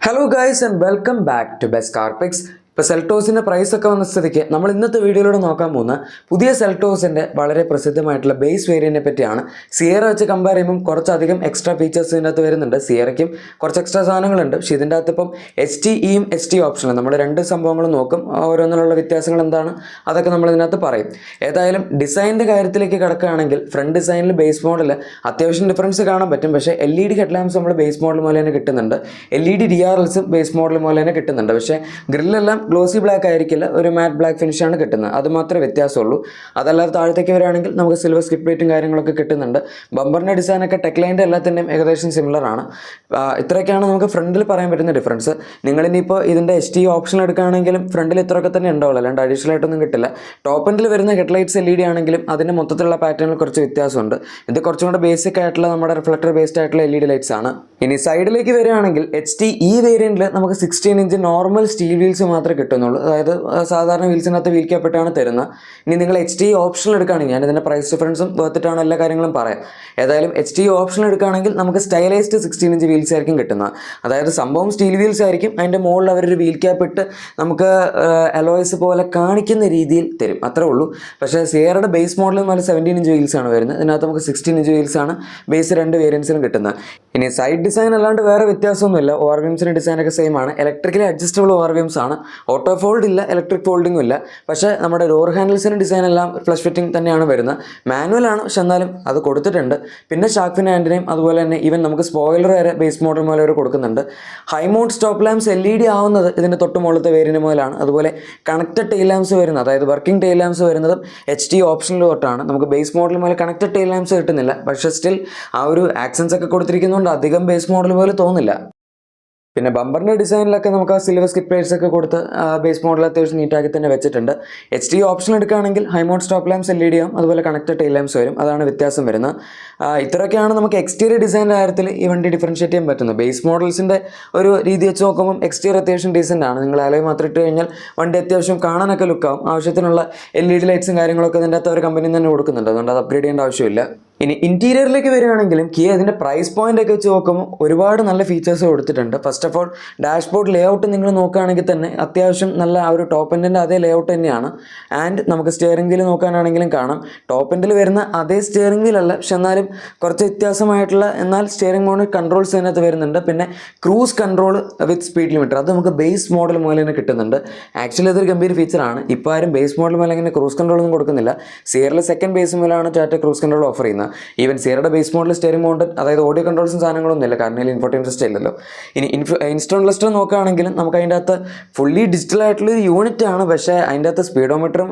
Hello guys and welcome back to Best Car Picks. ഇപ്പോൾ സെൽട്ടോസിൻ്റെ പ്രൈസൊക്കെ വന്ന സ്ഥിതിക്ക് നമ്മൾ ഇന്നത്തെ വീഡിയോയിലൂടെ നോക്കാൻ പോകുന്ന പുതിയ സെൽട്ടോസിൻ്റെ വളരെ പ്രസിദ്ധമായിട്ടുള്ള ബേസ് വേരിയൻറ്റിനെ പറ്റിയാണ്. സിയറ വെച്ച് കമ്പയർ ചെയ്യുമ്പം കുറച്ചധികം എക്സ്ട്രാ ഫീച്ചേഴ്സ് ഇതിനകത്ത് വരുന്നുണ്ട്. സിയറയ്ക്കും കുറച്ച് എക്സ്ട്രാ സാധനങ്ങളുണ്ട്. പക്ഷേ ഇതിൻ്റെ അകത്ത് ഇപ്പം HTEയും HT ഓപ്ഷനും നമ്മൾ രണ്ട് സംഭവങ്ങളും നോക്കും. ഓരോന്നിലുള്ള വ്യത്യാസങ്ങൾ എന്താണ് അതൊക്കെ നമ്മൾ ഇതിനകത്ത് പറയും. ഏതായാലും ഡിസൈനിൻ്റെ കാര്യത്തിലേക്ക് കിടക്കുകയാണെങ്കിൽ ഫ്രണ്ട് ഡിസൈനിൽ ബേസ് മോഡൽ അത്യാവശ്യം ഡിഫറൻസ് കാണാൻ പറ്റും. പക്ഷേ LED ഹെഡ് ലാംപ്സ് നമ്മൾ ബേസ് മോഡൽ പോലെ തന്നെ കിട്ടുന്നുണ്ട്. LED DRLസും ബേസ് മോഡൽ പോലെ തന്നെ കിട്ടുന്നുണ്ട്. പക്ഷേ ഗ്രില്ലെല്ലാം ഗ്ലോസി ബ്ലാക്ക് ആയിരിക്കില്ല, ഒരു മാറ്റ് ബ്ലാക്ക് ഫിനിഷാണ് കിട്ടുന്നത്. അത് മാത്രമേ വ്യത്യാസമുള്ളൂ. അതല്ലാതെ താഴത്തേക്ക് വരികയാണെങ്കിൽ നമുക്ക് സിൽവർ സ്കിപ്പ് പ്ലേറ്റും കാര്യങ്ങളൊക്കെ കിട്ടുന്നുണ്ട്. ബമ്പറിൻ്റെ ഡിസൈനൊക്കെ ടെക്ലൈൻ്റെ എല്ലാത്തിൻ്റെയും ഏകദേശം സിമിലർ ആണ്. ഇത്രയൊക്കെയാണ് നമുക്ക് ഫ്രണ്ടിൽ പറയാൻ പറ്റുന്ന ഡിഫറൻസ്. നിങ്ങളിനിപ്പോൾ ഇതിൻ്റെ HT ഓപ്ഷൻ എടുക്കുകയാണെങ്കിലും ഫ്രണ്ടിൽ ഇത്രയൊക്കെ തന്നെ ഉണ്ടാവുള്ളൂ, അല്ലാണ്ട് അഡീഷണൽ ആയിട്ടൊന്നും കിട്ടില്ല. ടോപ്പ് എൻഡിൽ വരുന്ന ഹെഡ്ലൈറ്റ്സ് LED ആണെങ്കിലും അതിൻ്റെ മൊത്തത്തിലുള്ള പാറ്റേണിൽ കുറച്ച് വ്യത്യാസമുണ്ട്. ഇത് കുറച്ചും കൂടെ ബേസിക് ആയിട്ടുള്ള നമ്മുടെ റിഫ്ലക്ടർ ബേസ്ഡ് ആയിട്ടുള്ള LED ലൈറ്റ്സ് ആണ്. ഇനി സൈഡിലേക്ക് വരികയാണെങ്കിൽ HTE വേരിയൻറ്റിൽ നമുക്ക് 16 ഇഞ്ച് നോർമൽ സ്റ്റീൽ വീൽസ് മാത്രമേ കിട്ടുന്നുള്ളൂ. അതായത് സാധാരണ വീൽസിനകത്ത് വീൽ ക്യാപ്പായിട്ടാണ് തരുന്നത്. ഇനി നിങ്ങൾ HTE ഓപ്ഷൻ എടുക്കുകയാണെങ്കിൽ ഞാൻ ഇതിൻ്റെ പ്രൈസ് ഡിഫറൻസും വേർത്തിട്ടാണ് എല്ലാ കാര്യങ്ങളും പറയാം. ഏതായാലും HTE ഓപ്ഷൻ എടുക്കുകയാണെങ്കിൽ നമുക്ക് സ്റ്റൈലൈസ്ഡ് 16 ഇഞ്ച് വീൽസ് ആയിരിക്കും കിട്ടുന്നത്. അതായത് സംഭവം സ്റ്റീൽ വീൽസ് ആയിരിക്കും, അതിൻ്റെ മുകളിൽ അവരൊരു വീൽ ക്യാപ്പ് ഇട്ട് നമുക്ക് അലോയ്സ് പോലെ കാണിക്കുന്ന രീതിയിൽ തരും, അത്രേ ഉള്ളൂ. പക്ഷേ സിയറയുടെ ബേസ് മോഡൽ എന്ന് പറഞ്ഞാൽ 17 ഇഞ്ച് വീൽസ് ആണ് വരുന്നത്. ഇതിനകത്ത് നമുക്ക് 16 ഇഞ്ച് വീൽസ് ആണ് ബേസ് രണ്ട് വേരിയൻസിനും കിട്ടുന്നത്. ഇനി സൈഡ് ഡിസൈൻ അല്ലാണ്ട് വേറെ വ്യത്യാസമൊന്നുമില്ല. ഓവർവീംസിൻ്റെ ഡിസൈനൊക്കെ സെയിം ആണ്. ഇലക്ട്രിക്കലി അഡ്ജസ്റ്റബിൾ ഓവർവീംസ് ആണ്. ഓട്ടോ ഫോൾഡ് ഇല്ല, ഇലക്ട്രിക് ഫോൾഡിങ്ങും ഇല്ല. പക്ഷേ നമ്മുടെ ഡോർ ഹാൻഡിൽസിൻ്റെ ഡിസൈൻ എല്ലാം ഫ്ലഷ് ഫിറ്റിംഗ് തന്നെയാണ് വരുന്നത്. മാനുവൽ ആണ്, പക്ഷെ എന്നാലും അത് കൊടുത്തിട്ടുണ്ട്. പിന്നെ ഷാർക്ക് ഫിൻ ആൻറ്റിനെയും അതുപോലെ തന്നെ ഈവൻ നമുക്ക് സ്പോയിലർ വരെ ബേസ് മോഡൽ പോലെ അവർ കൊടുക്കുന്നുണ്ട്. High mount stop lamps LED ആവുന്നത് ഇതിൻ്റെ തൊട്ട് മുകളിലത്തെ വേരിയൻ്റ് മുതലാണ്. അതുപോലെ കണക്റ്റഡ് ടെയിൽ ലാംപ്സ് വരുന്നത്, അതായത് വർക്കിംഗ് ടെയിൽ ലാംപ്സ് വരുന്നതും HT ഓപ്ഷനിൽ തൊട്ടാണ്. നമുക്ക് ബേസ് മോഡൽ പോലെ കണക്റ്റഡ് ടെയിൽ ലാംപ്സ് കിട്ടുന്നില്ല. പക്ഷേ സ്റ്റിൽ ആ ഒരു ആക്സൻസ് ഒക്കെ കൊടുത്തിരിക്കുന്നതുകൊണ്ട് അധികം ബേസ് മോഡൽ പോലെ തോന്നില്ല. പിന്നെ ബമ്പറിൻ്റെ ഡിസൈനിലൊക്കെ നമുക്ക് ആ സിൽവർ സ്കിപ്പ് പ്ലേറ്റ്സ് ഒക്കെ കൊടുത്ത് ബേസ് മോഡൽ അത്യാവശ്യം നീറ്റാക്കി തന്നെ വെച്ചിട്ടുണ്ട്. HT ഓപ്ഷൻ എടുക്കുകയാണെങ്കിൽ high mount stop lamps LED ആവും, അതുപോലെ കണക്റ്റഡ് ടെയിൽ ലാംപ്സ് വരും. അതാണ് വ്യത്യാസം വരുന്നത്. ഇത്രയൊക്കെയാണ് നമുക്ക് എക്സ്റ്റീരിയർ ഡിസൈൻ്റെ കാര്യത്തിൽ ഈ വണ്ടി ഡിഫറൻഷ്യേറ്റ് ചെയ്യാൻ പറ്റുന്നത്. ബേസ് മോഡൽസിൻ്റെ ഒരു രീതി വെച്ച് നോക്കുമ്പോൾ എക്സ്റ്റീരിയർ അത്യാവശ്യം ഡീസൻ്റ് ആണ്. നിങ്ങൾ അലോയ് മാത്രം ഇട്ട് കഴിഞ്ഞാൽ വണ്ടി അത്യാവശ്യം കാണാനൊക്കെ ലുക്കാവും. ആവശ്യത്തിനുള്ള LED ലൈറ്റ്സും കാര്യങ്ങളൊക്കെ ഇതിൻ്റെ അകത്ത് ഒരു കമ്പനി തന്നെ കൊടുക്കുന്നുണ്ട്. അതുകൊണ്ട് അത് അപ്ഗ്രേഡ് ചെയ്യേണ്ട ആവശ്യമില്ല. ഇനി ഇൻറ്റീരിയറിലേക്ക് വരികയാണെങ്കിലും കിയ അതിൻ്റെ പ്രൈസ് പോയിൻ്റ് ഒക്കെ വെച്ച് നോക്കുമ്പോൾ ഒരുപാട് നല്ല ഫീച്ചേഴ്സ് കൊടുത്തിട്ടുണ്ട്. First of all dashboard layout നിങ്ങൾ നോക്കുകയാണെങ്കിൽ തന്നെ അത്യാവശ്യം നല്ല ആ ഒരു ടോപ്പ് എൻഡിൻ്റെ അതേ ലേഔട്ട് തന്നെയാണ്. ആൻഡ് നമുക്ക് സ്റ്റിയറിംഗ് വീൽ നോക്കാനാണെങ്കിലും കാണാം, ടോപ്പ് എൻഡിൽ വരുന്ന അതേ സ്റ്റിയറിംഗ് വീലല്ല, പക്ഷെ എന്നാലും കുറച്ച് വ്യത്യാസമായിട്ടുള്ള എന്നാൽ സ്റ്റിയറിംഗ് മോഡ് കൺട്രോൾസ് അതിനകത്ത് വരുന്നുണ്ട്. പിന്നെ cruise control with speed limiter അത് നമുക്ക് ബേസ് മോഡൽ മുതൽ തന്നെ കിട്ടുന്നുണ്ട്. ആക്ച്വലി അതൊരു ഗംഭീര ഫീച്ചറാണ്. ഇപ്പോൾ ആരും ബേസ് മോഡൽ മുതൽ അങ്ങനെ ക്രൂസ് കൺട്രോൾ ഒന്നും കൊടുക്കുന്നില്ല. സിയറിൽ സെക്കൻഡ് ബേസ് മുതലാണ് ടാറ്റ ക്രൂസ് കൺട്രോൾ ഓഫർ ചെയ്യുന്നത്. ഈവൻ സിയറുടെ ബേസ് മോഡൽ സ്റ്റിയറിംഗ് മൗണ്ടഡ്, അതായത് ഓഡിയോ കൺട്രോൾസും സാധനങ്ങളൊന്നും ഇല്ല, കാരണം ഇതിൽ ഇൻഫോർട്ടൈൻമെന്റ് സിസ്റ്റം ഇല്ലല്ലോ. ഇനി ഇൻസ്റ്റോൺ ലിസ്റ്റർ നോക്കുകയാണെങ്കിലും നമുക്ക് അതിൻ്റെ അകത്ത് ഫുള്ളി ഡിജിറ്റൽ ആയിട്ടുള്ളൊരു യൂണിറ്റ് ആണ്. പക്ഷേ അതിൻ്റെ അകത്ത് സ്പീഡോമീറ്ററും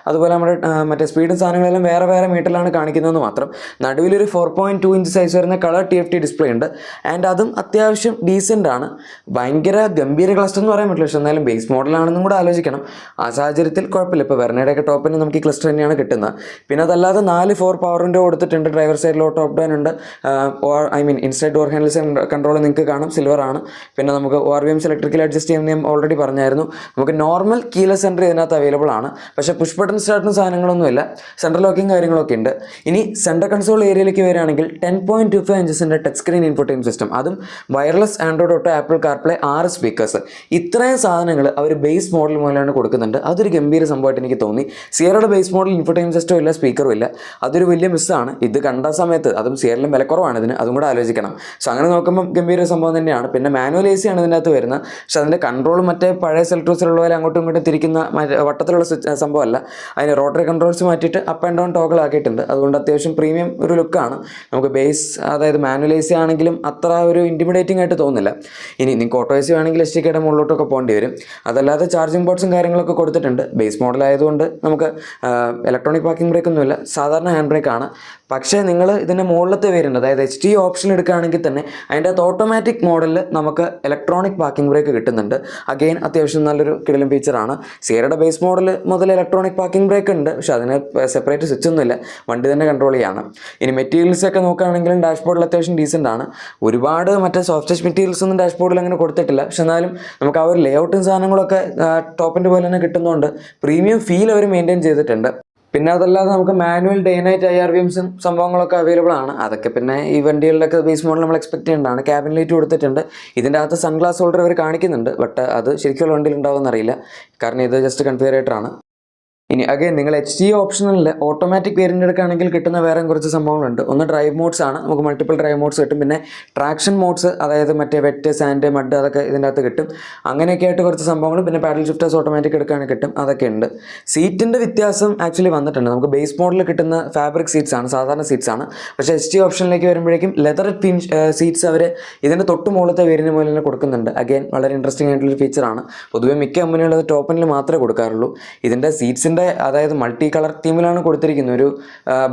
അതുപോലെ നമ്മുടെ മറ്റേ സ്പീഡും സാധനങ്ങളെല്ലാം വേറെ വേറെ മീറ്ററിലാണ് കാണിക്കുന്നതെന്ന് മാത്രം. നടുവിലൊരു 4.2 ഇഞ്ച് സൈസ് വരുന്ന കളർ TFT ഡിസ്പ്ലേ ഉണ്ട്. ആൻഡ് അതും അത്യാവശ്യം ഡീസൻ്റ് ആണ്. ഭയങ്കര ഗംഭീര ക്ലസ്റ്റർ എന്ന് പറയാൻ പറ്റില്ല, പക്ഷേ എന്നാലും ബേസ് മോഡലാണെന്നും കൂടെ ആലോചിക്കണം. ആ സാഹചര്യത്തിൽ കുഴപ്പമില്ല. ഇപ്പോൾ വെർണയുടെയൊക്കെ ടോപ്പിന് നമുക്ക് ഈ ക്ലസ്റ്റർ തന്നെയാണ് കിട്ടുന്നത്. പിന്നെ അതല്ലാതെ 4 4 പവർ വിൻഡോ കൊടുത്തിട്ടുണ്ട്. ഡ്രൈവർ സൈഡിലോ ടോപ്പ് ഡൗൺ ഉണ്ട്. ഇൻസൈഡ് ഡോർ ഹാൻഡിൽസ് കൺട്രോൾ നിങ്ങൾക്ക് കാണാം, സിൽവർ ആണ്. പിന്നെ നമുക്ക് ORVMs ഇലക്ട്രിക്കൽ അഡ്ജസ്റ്റ് ചെയ്യുന്ന ഞാൻ ഓൾറെഡി പറഞ്ഞായിരുന്നു. നമുക്ക് നോർമൽ കീലെസ് എൻട്രി ഇതിനകത്ത് അവൈലബിൾ ആണ്. പക്ഷേ പുഷ് ബട്ടൺ സ്റ്റാർട്ടിന് സാധനങ്ങളൊന്നുമില്ല. സെൻട്രൽ ലോക്കിംഗ് കാര്യങ്ങളൊക്കെ ഉണ്ട്. ഇനി സെൻട്രൽ കൺസോൾ ഏരിയയിലേക്ക് വരികയാണെങ്കിൽ 10.25 ഇഞ്ചസിൻ്റെ ടച്ച് സ്ക്രീൻ ഇൻഫോർടൈൻമെന്റ് സിസ്റ്റം, അതും wireless Android auto, apple CarPlay, 6 speakers, ഇത്രയും സാധനങ്ങൾ അവർ ബേസ് മോഡൽ മുതലാണ് കൊടുക്കുന്നുണ്ട്. അതൊരു ഗംഭീര സംഭവമായിട്ട് എനിക്ക് തോന്നി. സിയറയുടെ ബേസ് മോഡൽ ഇൻഫോർടൈൻമെന്റ് സിസ്റ്റം ഇല്ല, സ്പീക്കറും ഇല്ല. അതൊരു വലിയ മിസ്സാണ്. ഇത് കണ്ട സമയത്ത് അതും സിയറിലും വിലക്കുറവാണ് ഇതിന്, അതും കൂടെ ആലോചിക്കണം. സോ അങ്ങനെ നോക്കുമ്പോൾ ഗംഭീര സംഭവം തന്നെയാണ്. പിന്നെ മാനുവൽ AC ആണ് ഇതിനകത്ത് വരുന്നത്. പക്ഷെ അതിൻ്റെ കൺട്രോൾ മറ്റേ പഴയ സെൽറ്റോസിലുള്ള പോലെ അങ്ങോട്ടും ഇങ്ങോട്ടും തിരിക്കുന്ന വട്ടത്തിലുള്ള സംഭവമല്ല. അതിന് റോട്ടറി കൺട്രോൾസ് മാറ്റിയിട്ട് അപ്പ് ആൻഡ് ഡൗൺ ടോഗിൾ ആക്കിയിട്ടുണ്ട്. അതുകൊണ്ട് അത്യാവശ്യം പ്രീമിയം ഒരു ലുക്കാണ്. നമുക്ക് ബേസ് അതായത് മാനുവൽ AC ആണെങ്കിലും അത്ര ഒരു ഇൻറ്റിമിഡേറ്റിംഗ് ആയിട്ട് തോന്നില്ല. ഇനി നിങ്ങൾക്ക് ഓട്ടോ AC വേണമെങ്കിൽ STKയുടെ മുകളിലോട്ടൊക്കെ പോകേണ്ടി വരും. അതല്ലാതെ ചാർജിങ് പോർട്ട്സും കാര്യങ്ങളൊക്കെ കൊടുത്തിട്ടുണ്ട്. ബേസ് മോഡൽ ആയതുകൊണ്ട് നമുക്ക് ഇലക്ട്രോണിക് പാർക്കിംഗ് ബ്രേക്ക് ഒന്നുമില്ല, സാധാരണ ഹാൻഡ് ബ്രേക്ക് ആണ്. പക്ഷേ നിങ്ങൾ ഇതിൻ്റെ മുകളിലത്തെ വേരിയൻ്റ്, അതായത് HT ഓപ്ഷൻ എടുക്കുകയാണെങ്കിൽ തന്നെ അതിൻ്റെ അകത്ത് ഓട്ടോമാറ്റിക് മോഡലിൽ നമുക്ക് ഇലക്ട്രോണിക് പാർക്കിംഗ് ബ്രേക്ക് കിട്ടുന്നുണ്ട്. അഗെയിൻ അത്യാവശ്യം നല്ലൊരു കിടിലൻ ഫീച്ചറാണ്. സിയറുടെ ബേസ് മോഡൽ മുതൽ ഇലക്ട്രോണിക് പാർക്കിംഗ് ബ്രേക്ക് ഉണ്ട്, പക്ഷേ അതിന് സെപ്പറേറ്റ് സ്വിച്ച് ഒന്നുമില്ല, വണ്ടി തന്നെ കൺട്രോൾ ചെയ്യാണ്. ഇനി മെറ്റീരിയൽസ് ഒക്കെ നോക്കുകയാണെങ്കിലും ഡാഷ്ബോർഡിൽ അത്യാവശ്യം ഡീസൻ്റ് ആണ്. ഒരുപാട് മറ്റേ സോഫ്റ്റ് ടച്ച് മെറ്റീരിയൽസ് ഒന്നും ഡാഷ്ബോർഡിൽ അങ്ങനെ കൊടുത്തിട്ടില്ല. പക്ഷെ എന്നാലും നമുക്ക് ആ ഒരു ലേഔട്ടും സാധനങ്ങളൊക്കെ ടോപ്പിൻ്റെ പോലെ തന്നെ കിട്ടുന്നതുകൊണ്ട് പ്രീമിയം ഫീൽ അവർ മെയിൻറ്റെയിൻ ചെയ്തിട്ടുണ്ട്. പിന്നെ അതല്ലാതെ നമുക്ക് മാനുവൽ ഡേ നൈറ്റ് IRVMസും സംഭവങ്ങളൊക്കെ അവൈലബിൾ ആണ്. അതൊക്കെ പിന്നെ ഈ വണ്ടികളിലൊക്കെ ബേസ് മോഡൽ നമ്മൾ എക്സ്പെക്ട് ചെയ്യേണ്ടതാണ്. ക്യാബിൻ ലൈറ്റ് കൊടുത്തിട്ടുണ്ട്. ഇതിൻ്റെ അകത്ത് സൺഗ്ലാസ് ഹോൾഡർ അവർ കാണിക്കുന്നുണ്ട്, ബട്ട് അത് ശരിക്കുള്ള വണ്ടിയിൽ ഉണ്ടാവുമെന്ന് അറിയില്ല, കാരണം ഇത് ജസ്റ്റ് കൺഫിഗറേറ്ററാണ്. ഇനി അഗൈൻ നിങ്ങൾ HT ഓപ്ഷനിൽ ഓട്ടോമാറ്റിക് വേരിയൻ്റ് എടുക്കുകയാണെങ്കിൽ കിട്ടുന്ന വേറെ കുറച്ച് സംഭവങ്ങളുണ്ട്. ഒന്ന് ഡ്രൈവ് മോഡ്സ് ആണ്, നമുക്ക് മൾട്ടിപ്പിൾ ഡ്രൈവ് മോഡ്സ് കിട്ടും. പിന്നെ ട്രാക്ഷൻ മോഡ്സ്, അതായത് മറ്റേ വെറ്റ്, സാൻഡ്, മഡ് അതൊക്കെ ഇതിൻ്റെ അകത്ത് കിട്ടും. അങ്ങനെയൊക്കെ ആയിട്ട് കുറച്ച് സംഭവങ്ങൾ. പിന്നെ പാഡൽ ഷിഫ്റ്റേഴ്സ് ഓട്ടോമാറ്റിക് എടുക്കുകയാണെങ്കിൽ കിട്ടും, അതൊക്കെ ഉണ്ട്. സീറ്റിൻ്റെ വ്യത്യാസം ആക്ച്വലി വന്നിട്ടുണ്ട്. നമുക്ക് ബേസ് മോഡലിൽ കിട്ടുന്ന ഫാബ്രിക് സീറ്റ്സ് ആണ്, സാധാരണ സീറ്റ്സ് ആണ്. പക്ഷേ HT ഓപ്ഷനിലേക്ക് വരുമ്പോഴേക്കും ലെതർ പിൻ സീറ്റ്സ് അവർ ഇതിൻ്റെ തൊട്ട് മുകളിലത്തെ വേരിയൻ്റ് പോലെ തന്നെ കൊടുക്കുന്നുണ്ട്. അഗൈൻ വളരെ ഇൻട്രസ്റ്റിംഗ് ആയിട്ടുള്ളൊരു ഫീച്ചറാണ്. പൊതുവെ മിക്ക കമ്പനികളും അത് ടോപ്പ് എൻഡിൽ മാത്രമേ കൊടുക്കാറുള്ളൂ. ഇതിൻ്റെ സീറ്റ്സിൻ്റെ അതായത് മൾട്ടി കളർ തീമിലാണ് കൊടുത്തിരിക്കുന്നത്. ഒരു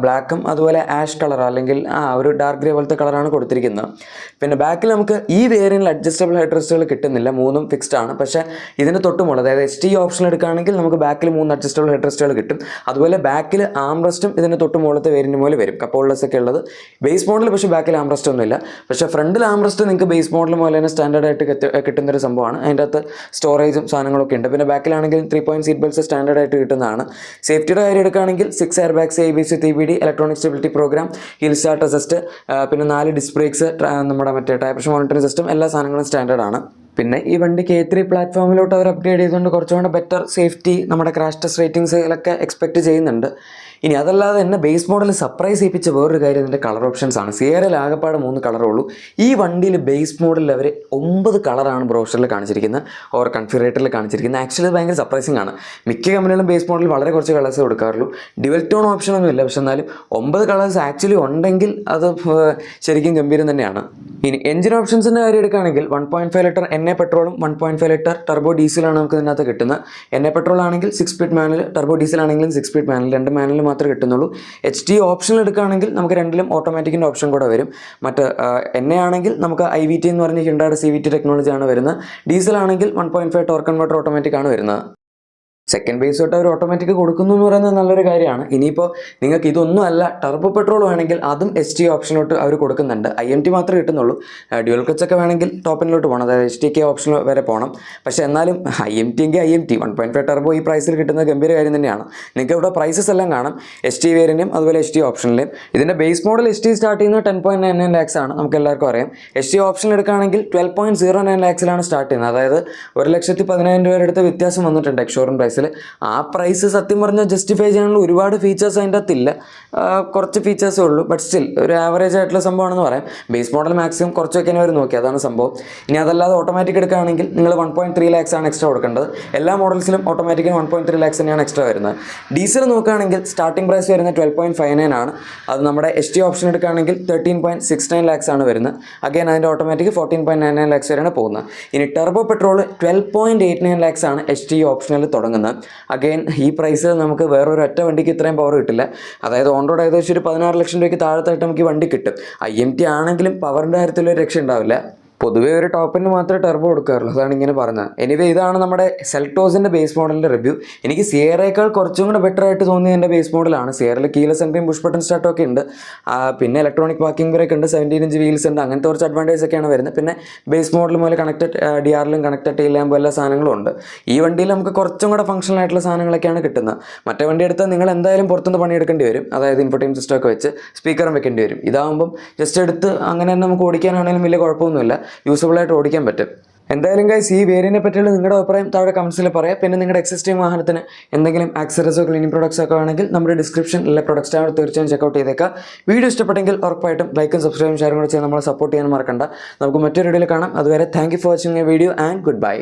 ബ്ലാക്കും അതുപോലെ ആഷ് കളർ അല്ലെങ്കിൽ ഒരു ഡാർക്ക് ഗ്രേ പോലത്തെ കളറാണ് കൊടുത്തിരിക്കുന്നത്. പിന്നെ ബാക്കിൽ നമുക്ക് ഈ വേരിയന്റിൽ അഡ്ജസ്റ്റബിൾ ഹെഡ് റെസ്റ്റുകൾ കിട്ടുന്നില്ല, 3 ഫിക്സ്ഡ് ആണ്. പക്ഷേ ഇതിന് തൊട്ടുമുള്ള അതായത് HT ഓപ്ഷൻ എടുക്കുകയാണെങ്കിൽ നമുക്ക് ബാക്കിൽ 3 അഡ്ജസ്റ്റബിൾ ഹെഡ് റെസ്റ്റുകൾ കിട്ടും. അതുപോലെ ബാക്കിൽ ആംറസ്റ്റും ഇതിന് തൊട്ട് മുകളിലത്തെ വേരിയന്റ് പോലെ വരും, കപ്പ് ഹോൾഡേഴ്സ് ഒക്കെ ഉള്ളത്. ബേസ് മോഡൽ പക്ഷേ ബാക്കിൽ ആംറസ്റ്റ് ഒന്നുമില്ല. പക്ഷേ ഫ്രണ്ടിൽ ആംറസ്റ്റ് നിങ്ങൾക്ക് ബേസ് മോഡൽ പോലെ തന്നെ സ്റ്റാൻഡേർഡ് ആയിട്ട് കിട്ടുന്നൊരു സംഭവമാണ്. അതിൻ്റെ അകത്ത് സ്റ്റോറേജും സാധനങ്ങളൊക്കെ ഉണ്ട്. പിന്നെ ബാക്കിലാണെങ്കിൽ 3 പോയിന്റ് സീറ്റ് ബെൽറ്റ്സ് സ്റ്റാൻഡേർഡ് ആയിട്ട് കിട്ടുന്നതാണ്. സേഫ്റ്റിയുടെ കാര്യം എടുക്കുകയാണെങ്കിൽ 6 air bags, ABS, TBD, electronic stability program, hill start assist, പിന്നെ 4 ഡിസ്ക് ബ്രേക്സ്, നമ്മുടെ മറ്റേ ടയർ പ്രഷർ മോണിറ്ററിംഗ് സിസ്റ്റം, എല്ലാ സാധനങ്ങളും സ്റ്റാൻഡേർഡ് ആണ്. പിന്നെ ഈ വണ്ടി K3 പ്ലാറ്റ്ഫോമിലോട്ട് അവർ അപ്ഗ്രേഡ് ചെയ്തുകൊണ്ട് കുറച്ചുകൂടെ ബെറ്റർ സേഫ്റ്റി, നമ്മുടെ ക്രാഷ് ടെസ്റ്റ് റേറ്റിംഗ്സിലൊക്കെ എക്സ്പെക്ട് ചെയ്യുന്നുണ്ട്. ഇനി അതല്ലാതെ തന്നെ ബേസ് മോഡൽ സർപ്രൈസ് ചെയ്യിപ്പിച്ച വേറൊരു കാര്യം ഇതിൻ്റെ കളർ ഓപ്ഷൻസ് ആണ്. സിയറയിൽ ആകെപ്പാട് 3 കളറേ ഉള്ളൂ. ഈ വണ്ടിയിൽ ബേസ് മോഡലിൽ അവർ 9 കളറാണ് ബ്രോഷറിൽ കാണിച്ചിരിക്കുന്നത്, ഓർ കൺഫിഗറേറ്ററിൽ കാണിച്ചിരിക്കുന്നത്. ആക്ച്വലി ഭയങ്കര സർപ്രൈസിംഗ് ആണ്. മിക്ക കമ്പനികളും ബേസ് മോഡൽ വളരെ കുറച്ച് കളേഴ്സ് കൊടുക്കാറുള്ളൂ. ഡ്യുവൽ ടോൺ ഓപ്ഷനൊന്നും ഇല്ല. പക്ഷെ എന്നാലും 9 കളേഴ്സ് ആക്ച്വലി ഉണ്ടെങ്കിൽ അത് ശരിക്കും ഗംഭീരം തന്നെയാണ്. ഇനി എഞ്ചിൻ ഓപ്ഷൻസിൻ്റെ കാര്യം എടുക്കുകയാണെങ്കിൽ 1.5 ലിറ്റർ NA പെട്രോളും 1.5 ലിറ്റർ ടർബോ ഡീസലാണ് നമുക്ക് ഇതിനകത്ത് കിട്ടുന്നത്. NA പെട്രോൾ ആണെങ്കിൽ 6 സ്പീഡ് മാനുവൽ, ടർബോ ഡീസൽ ആണെങ്കിലും 6 സ്പീഡ് മാനുവൽ, 2 മാനുവൽ മാത്രമേ കിട്ടുന്നുള്ളൂ. HT ഓപ്ഷനിൽ എടുക്കുകയാണെങ്കിൽ നമുക്ക് രണ്ടിലും ഓട്ടോമാറ്റിക്കിൻ്റെ ഓപ്ഷൻ കൂടെ വരും. മറ്റ് NA ആണെങ്കിൽ നമുക്ക് IVT എന്ന് പറഞ്ഞ ഹ്യുണ്ടായുടെ CVT ടെക്നോളജിയാണ് വരുന്നത്. ഡീസൽ ആണെങ്കിൽ 1.5 ടോർക്ക് കൺവെർട്ടർ ഓട്ടോമാറ്റിക് ആണ് വരുന്നത്. സെക്കൻഡ് ബേസ് തൊട്ട് അവർ ഓട്ടോമാറ്റിക് കൊടുക്കുന്നു എന്ന് പറയുന്നത് നല്ലൊരു കാര്യമാണ്. ഇനിയിപ്പോൾ നിങ്ങൾക്ക് ഇതൊന്നും അല്ല ടർബോ പെട്രോൾ വേണമെങ്കിൽ അതും HT ഓപ്ഷനിലോട്ട് അവർ കൊടുക്കുന്നുണ്ട്. IMT മാത്രമേ കിട്ടുന്നുള്ളൂ. ഡ്യുവൽ ക്ലച്ച് ഒക്കെ വേണമെങ്കിൽ ടോപ്പിനിലോട്ട് പോകണം, അതായത് HTK ഓപ്ഷൻ വരെ പോകണം. പക്ഷേ എന്നാലും IMT എങ്കിൽ IMT 1.5 ടർബോ ഈ പ്രൈസിൽ കിട്ടുന്നത് ഗംഭീര കാര്യം തന്നെയാണ്. നിങ്ങൾക്ക് ഇവിടെ പ്രൈസസ് എല്ലാം കാണാം, HT വേരിയൻറ്റും അതുപോലെ HT ഓപ്ഷനിലും. ഇതിൻ്റെ ബേസ് മോഡൽ HT സ്റ്റാർട്ട് ചെയ്യുന്നത് 10.99 lakhs ആണ്, നമുക്ക് എല്ലാവർക്കും അറിയാം. HT ഓപ്ഷൻ എടുക്കുകയാണെങ്കിൽ 12.09 lakhsലാണ് സ്റ്റാർട്ട് ചെയ്യുന്നത്. അതായത് 1,10,000 രൂപയുടെ അടുത്ത് വ്യത്യാസം വന്നിട്ടുണ്ട് എക്സ്ഷോറൂം പ്രൈസിൽ. ആ പ്രൈസ് സത്യം പറഞ്ഞാൽ ജസ്റ്റിഫൈ ചെയ്യാനുള്ള ഒരുപാട് ഫീച്ചേഴ്സ് അതിൻ്റെ അകത്തില്ല, കുറച്ച് ഫീച്ചേഴ്സേ ഉള്ളൂ. ബട്ട് സ്റ്റിൽ ഒരു ആവറേജ് ആയിട്ടുള്ള സംഭവമാണെന്ന് പറയാം. ബേസ് മോഡൽ മാക്സിമം കുറച്ചൊക്കെ അവർ നോക്കി, അതാണ് സംഭവം. ഇനി അതല്ലാതെ ഓട്ടോമാറ്റിക് എടുക്കുകയാണെങ്കിൽ നിങ്ങൾ 1.3 lakhs ആണ് എക്സ്ട്രാ കൊടുക്കേണ്ടത്. എല്ലാ മോഡൽസിലും ഓട്ടോമാറ്റിക്കിന് 1.3 lakhs തന്നെയാണ് എക്സ്ട്രാ വരുന്നത്. ഡീസൽ നോക്കുകയാണെങ്കിൽ സ്റ്റാർട്ടിംഗ് പ്രൈസ് വരുന്നത് 12.59 ആണ്. അത് നമ്മുടെ HT ഓപ്ഷൻ എടുക്കുകയാണെങ്കിൽ 13.69 lakhs ആണ് വരുന്നത്. അഗൈൻ അതിൻ്റെ ഓട്ടോമാറ്റിക് 14.99 lakhs വരെയാണ് പോകുന്നത്. ഇനി ടർബോ പെട്രോൾ 12.89 lakhs ആണ് HT ഓപ്ഷനിൽ തുടങ്ങുന്നത്. അഗൈൻ ഈ പ്രൈസിൽ നമുക്ക് വേറൊരു ഒറ്റ വണ്ടിക്ക് ഇത്രയും പവർ കിട്ടില്ല. അതായത് ഓൺ റോഡ് ഏകദേശം ഒരു 16 ലക്ഷം രൂപയ്ക്ക് താഴത്തായിട്ട് നമുക്ക് ഈ വണ്ടി കിട്ടും. IMT ആണെങ്കിലും പവറിൻ്റെ കാര്യത്തിലൊരു രക്ഷ ഉണ്ടാവില്ല. പൊതുവേ ഒരു ടോപ്പിന് മാത്രമേ ടർബോ കൊടുക്കാറുള്ളൂ, അതാണ് ഇങ്ങനെ പറഞ്ഞത്. എനിവേ ഇതാണ് നമ്മുടെ സെൽറ്റോസിൻ്റെ ബേസ് മോഡലിൻ്റെ റിവ്യൂ. എനിക്ക് സിയറയേക്കാൾ കുറച്ചും കൂടെ ബെറ്റർ ആയിട്ട് തോന്നിയത് എൻ്റെ ബേസ് മോഡലാണ്. സിയറിൽ കീലെസ് എൻട്രിയും പുഷ് ബട്ടൺ സ്റ്റാർട്ടൊക്കെ ഉണ്ട്, പിന്നെ ഇലക്ട്രോണിക് പാർക്കിംഗ് ബ്രേക്ക് ഉണ്ട്, 17 ഇഞ്ച് വീൽസ് ഉണ്ട്, അങ്ങനത്തെ കുറച്ച് അഡ്വാൻറ്റേജ് ഒക്കെയാണ് വരുന്നത്. പിന്നെ ബേസ് മോഡൽ പോലെ കണക്റ്റഡ് DRലും കണക്റ്റഡ് ടെയിൽ ലാമ്പും എല്ലാ സാധനങ്ങളും ഉണ്ട്. ഈ വണ്ടിയിൽ നമുക്ക് കുറച്ചും കൂടെ ഫംഗ്ഷണൽ ആയിട്ടുള്ള സാധനങ്ങളൊക്കെയാണ് കിട്ടുന്നത്. മറ്റേ വണ്ടി എടുത്താൽ നിങ്ങൾ എന്തായാലും പുറത്തുനിന്ന് പണിയെടുക്കേണ്ടി വരും, അതായത് ഇൻഫോർടൈൻമെന്റ് സിസ്റ്റം ഒക്കെ വെച്ച് സ്പീക്കറും വെക്കേണ്ടി വരും. ഇതാകുമ്പം ജസ്റ്റ് എടുത്ത് അങ്ങനെ തന്നെ നമുക്ക് ഓടിക്കാനാണെങ്കിലും വലിയ കുഴപ്പമൊന്നുമില്ല, യൂസബിളായിട്ട് ഓടിക്കാൻ പറ്റും. എന്തായാലും ഗൈസ് ഈ വേരിയന്റിനെ പറ്റിയുള്ള നിങ്ങളുടെ അഭിപ്രായം താഴെ കമൻസിൽ പറയാം. പിന്നെ നിങ്ങളുടെ എക്സിസ്റ്റിംഗ് വാഹനത്തിന് എന്തെങ്കിലും ആക്സറീസോ ക്ലീനിങ് പ്രോഡക്ട്സ് ഒക്കെ വേണമെങ്കിൽ നമ്മുടെ ഡിസ്ക്രിപ്ഷനിലെ പ്രൊഡക്ട്സ് ടാബ് തീർച്ചയായും ചെക്കൗട്ട് ചെയ്തേക്കാം. വീഡിയോ ഇഷ്ടപ്പെട്ടെങ്കിൽ ഉറപ്പായിട്ടും ലൈക്കും സബ്സ്ക്രൈബും ഷെയറും കൂടെ ചെയ്ത് നമ്മളെ സപ്പോർട്ട് ചെയ്യാൻ മറക്കണ്ട. നമുക്ക് മറ്റൊരു വീഡിയോയിൽ കാണാം. അതുവരെ thank you for watching A video and good bye.